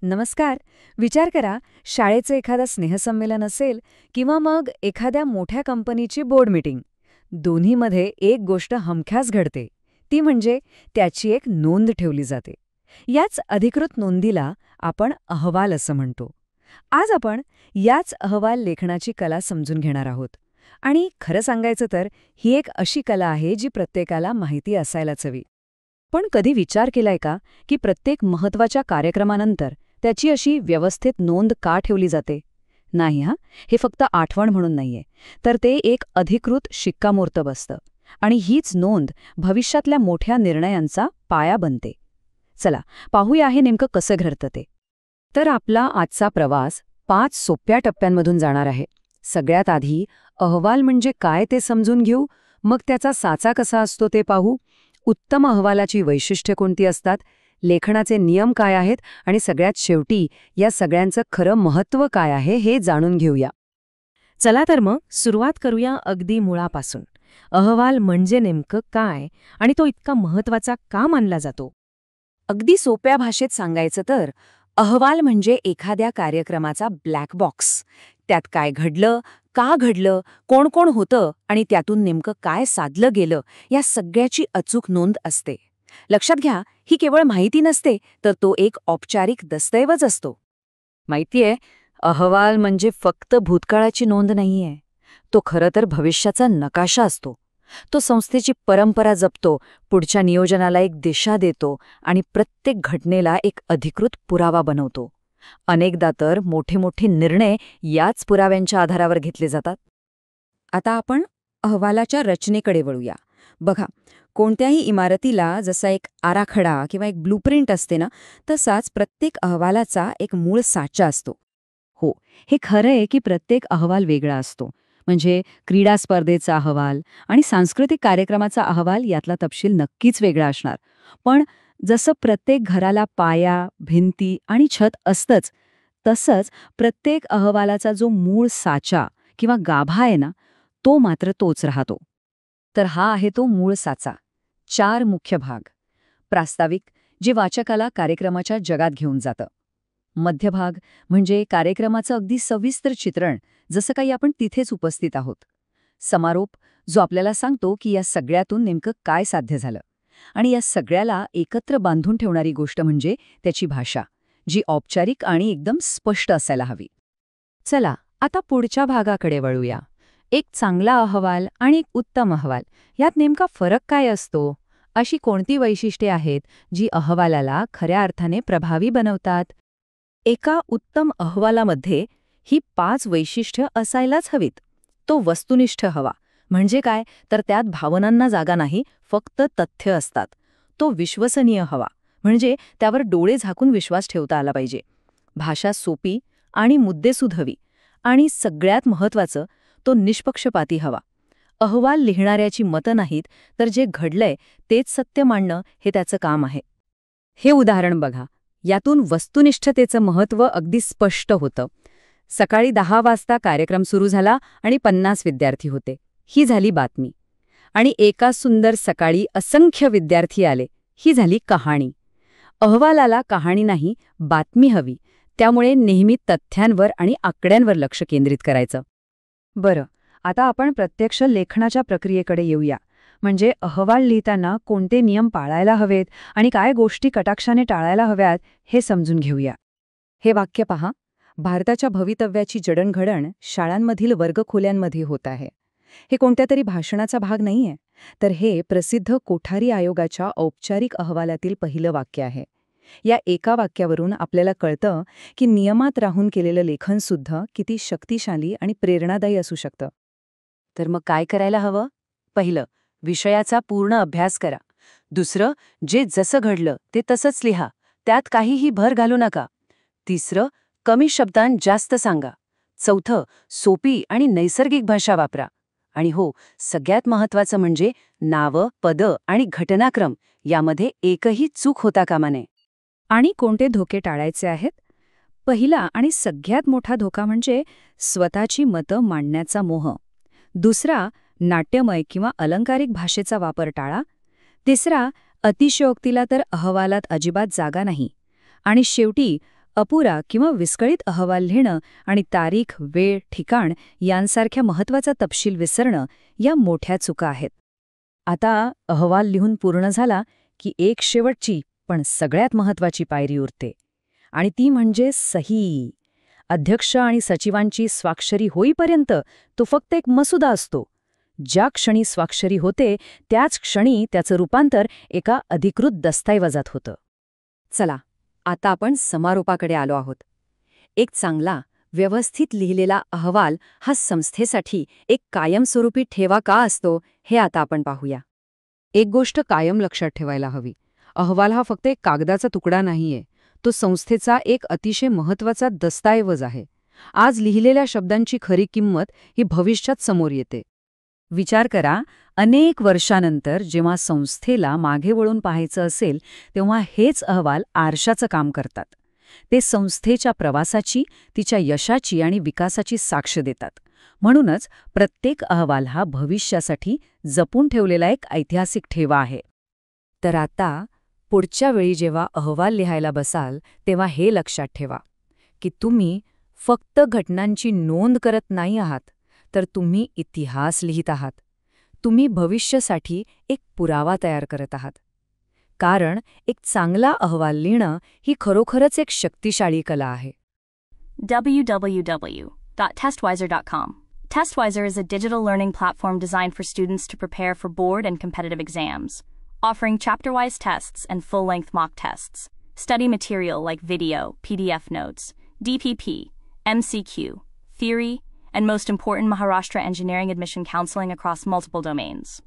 नमस्कार. विचार करा, शाळेचं एखादं स्नेहसंमेलन असेल किंवा मग एखाद्या मोठ्या कंपनीची बोर्ड मीटिंग. दोन्हीमध्ये एक गोष्ट हमखास घडते. ती म्हणजे त्याची एक नोंद ठेवली जाते. याच अधिकृत नोंदीला आपण अहवाल असं म्हणतो. आज आपण याच अहवाल लेखनाची कला समजून घेणार आहोत. आणि खरं सांगायचं तर ही एक अशी कला आहे जी प्रत्येकाला माहिती असायलाच हवी. पण कधी विचार केलाय का की प्रत्येक महत्त्वाच्या कार्यक्रमानंतर त्याची अशी व्यवस्थित नोंद का ठेवली जाते? नाही हा, हे फक्त आठवण म्हणून नाहीये, तर ते एक अधिकृत शिक्कामोर्तब असतं. आणि हीच नोंद भविष्यातल्या मोठ्या निर्णयांचा पाया बनते. चला पाहूया हे नेमकं कसं घडतं ते. तर आपला आजचा प्रवास 5 सोप्या टप्प्यांमधून जाणार आहे. सगळ्यात आधी अहवाल म्हणजे काय ते समजून घेऊ, मग त्याचा साचा कसा असतो ते पाहू, उत्तम अहवालाची वैशिष्ट्ये कोणती असतात, लेखनाचे नियम काय आहेत आणि सगळ्यात शेवटी या सगळ्यांचं खरं महत्त्व काय आहे हे जाणून घेऊया. चला तर मग सुरुवात करूया अगदी मुळापासून. अहवाल म्हणजे नेमकं काय आणि तो इतका महत्त्वाचा का मानला जातो? अगदी सोप्या भाषेत सांगायचं तर अहवाल म्हणजे एखाद्या कार्यक्रमाचा ब्लॅक बॉक्स. त्यात काय घडलं, का घडलं, कोण कोण होतं आणि त्यातून नेमकं काय साधलं गेलं या सगळ्याची अचूक नोंद असते. लक्षात घ्या, ही केवळ माहिती नसते, तर तो एक औपचारिक दस्तऐवज असतो. माहितीये, अहवाल म्हणजे फक्त भूतकाळाची नोंद नाहीये. तो खरं तर भविष्याचा नकाशा असतो. तो संस्थेची परंपरा जपतो, पुढच्या नियोजनाला एक दिशा देतो आणि प्रत्येक घटनेला एक अधिकृत पुरावा बनवतो. अनेकदा तर मोठे मोठे निर्णय याच पुराव्यांच्या आधारावर घेतले जातात. आता आपण अहवालाच्या रचनेकडे वळूया. बघा, कोणत्याही इमारतीला जसा एक आराखडा किंवा एक ब्लूप्रिंट असते ना, तसाच प्रत्येक अहवालाचा एक मूळ साचा असतो. हो, हे खरं आहे की प्रत्येक अहवाल वेगळा असतो. म्हणजे क्रीडा स्पर्धेचा अहवाल आणि सांस्कृतिक कार्यक्रमाचा अहवाल यातला तपशील नक्कीच वेगळा असणार. पण जसं प्रत्येक घराला पाया, भिंती आणि छत असतंच, तसंच प्रत्येक अहवालाचा जो मूळ साचा किंवा गाभा आहे ना, तो मात्र तोच राहतो. तर हा आहे तो मूळ साचा. 4 मुख्य भाग. प्रास्ताविक, जे वाचकाला कार्यक्रमाच्या जगात घेऊन जातं. मध्यभाग म्हणजे कार्यक्रमाचं अगदी सविस्तर चित्रण, जसं काही आपण तिथेच उपस्थित आहोत. समारोप, जो आपल्याला सांगतो की या सगळ्यातून नेमकं काय साध्य झालं. आणि या सगळ्याला एकत्र बांधून ठेवणारी गोष्ट म्हणजे त्याची भाषा, जी औपचारिक आणि एकदम स्पष्ट असायला हवी. चला आता पुढच्या भागाकडे वळूया. एक चांगला अहवाल आणि एक उत्तम अहवाल यात नेमका फरक काय असतो? अशी कोणती वैशिष्ट्ये आहेत जी अहवालाला खऱ्या अर्थाने प्रभावी बनवतात? एका उत्तम अहवालामध्ये ही 5 वैशिष्ट्य असायलाच हवीत. तो वस्तुनिष्ठ हवा. म्हणजे काय, तर त्यात भावनांना जागा नाही, फक्त तथ्य असतात. तो विश्वसनीय हवा. म्हणजे त्यावर डोळे झाकून विश्वास ठेवता आला पाहिजे. भाषा सोपी आणि मुद्देसूद हवी. आणि सगळ्यात महत्त्वाचं, तो निष्पक्षपाती हवा. अहवाल लिहिणाऱ्याची मतं नाहीत, तर जे घडलंय तेच सत्य मांडणं हे त्याचं काम आहे. हे उदाहरण बघा. यातून वस्तुनिष्ठतेचं महत्त्व अगदी स्पष्ट होतं. सकाळी 10 वाजता कार्यक्रम सुरू झाला आणि 50 विद्यार्थी होते. ही झाली बातमी. आणि एका सुंदर सकाळी असंख्य विद्यार्थी आले. ही झाली कहाणी. अहवालाला कहाणी नाही, बातमी हवी. त्यामुळे नेहमी तथ्यांवर आणि आकड्यांवर लक्ष केंद्रित करायचं. बरं, आता आपण प्रत्यक्ष लेखनाच्या प्रक्रियेकडे येऊया. म्हणजे अहवाल लिहिताना कोणते नियम पाळायला हवेत आणि काय गोष्टी कटाक्षाने टाळायला हव्यात हे समजून घेऊया. हे वाक्य पहा. भारताच्या भवितव्याची जडणघडण शाळांमधील वर्गखोल्यांमध्ये होत आहे. हे कोणत्या तरी भाषणाचा भाग नाहीये, तर हे प्रसिद्ध कोठारी आयोगाच्या औपचारिक अहवालातील पहिलं वाक्य आहे. या एका वाक्यावरून आपल्याला कळतं की नियमात राहून केलेलं लेखनसुद्धा किती शक्तिशाली आणि प्रेरणादायी असू शकतं. तर मग काय करायला हवं? पहिलं, विषयाचा पूर्ण अभ्यास करा. दुसरं, जे जसं घडलं ते तसंच लिहा. त्यात काहीही भर घालू नका. तिसरं, कमी शब्दांत जास्त सांगा. चौथं, सोपी आणि नैसर्गिक भाषा वापरा. आणि हो, सगळ्यात महत्त्वाचं म्हणजे नावं, पदं आणि घटनाक्रम यामध्ये एकही चूक होता कामा नये. आणि कोणते धोके टाळायचे आहेत? पहिला आणि सगळ्यात मोठा धोका म्हणजे स्वतःची मतं मांडण्याचा मोह. दुसरा, नाट्यमय किंवा अलंकारिक भाषेचा वापर टाळा. तिसरा, अतिशयोक्तीला तर अहवालात अजिबात जागा नाही. आणि शेवटी अपुरा किंवा विस्कळीत अहवाल लिहिणं आणि तारीख, वेळ, ठिकाण यांसारख्या महत्त्वाचा तपशील विसरणं या मोठ्या चुका आहेत. आता अहवाल लिहून पूर्ण झाला की एक शेवटची पण सगळ्यात महत्त्वाची पायरी उरते आणि ती म्हणजे सही. अध्यक्ष आणि सचिवांची स्वाक्षरी होईपर्यंत तो फक्त एक मसुदा असतो. ज्या क्षणी स्वाक्षरी होते त्याच क्षणी त्याचं रूपांतर एका अधिकृत दस्तऐवजात होतं. चला, आता आपण समारोपाकडे आलो आहोत. एक चांगला, व्यवस्थित लिहिलेला अहवाल हा संस्थेसाठी एक कायमस्वरूपी ठेवा का असतो हे आता आपण पाहूया. एक गोष्ट कायम लक्षात ठेवायला हवी. अहवाल हा फक्त एक कागदाचा तुकडा नाहीये. तो संस्थेचा एक अतिशय महत्त्वाचा दस्तऐवज आहे. आज लिहिलेल्या शब्दांची खरी किंमत ही भविष्यात समोर येते. विचार करा, अनेक वर्षानंतर जेव्हा संस्थेला मागे वळून पाहायचं असेल तेव्हा हेच अहवाल आरशाचं काम करतात. ते संस्थेच्या प्रवासाची, तिच्या यशाची आणि विकासाची साक्ष देतात. म्हणूनच प्रत्येक अहवाल हा भविष्यासाठी जपून ठेवलेला एक ऐतिहासिक ठेवा आहे. तर आता पुढच्या वेळी जेव्हा अहवाल लिहायला बसाल तेव्हा हे लक्षात ठेवा की तुम्ही फक्त घटनांची नोंद करत नाही आहात, तर तुम्ही इतिहास लिहित आहात. तुम्ही भविष्यासाठी एक पुरावा तयार करत आहात. कारण एक चांगला अहवाल लिहिणं ही खरोखरच एक शक्तिशाली कला आहे. www.testwiser.com. Testwiser is a digital learning platform designed for students to prepare for board and competitive exams, offering chapter-wise tests and full-length mock tests. Study material like video, PDF notes, DPP, MCQ, theory, and most important, Maharashtra engineering admission counseling across multiple domains.